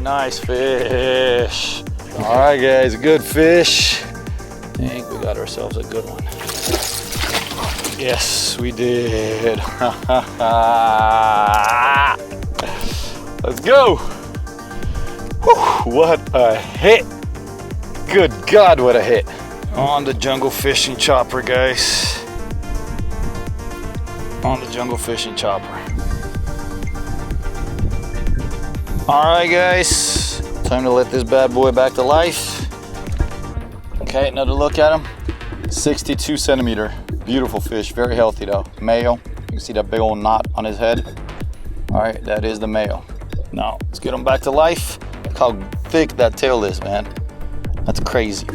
right, nice fish. All right, guys, good fish. I think we got ourselves a good one. Yes, we did. Let's go. Whew, what a hit. Good God, what a hit. On the jungle fishing chopper, guys. On the jungle fishing chopper. All right, guys, time to let this bad boy back to life. Okay, another look at him. 62 centimeter, beautiful fish, very healthy though. Male, you can see that big old knot on his head. All right, that is the male. Now, let's get him back to life. Look how thick that tail is, man. That's crazy.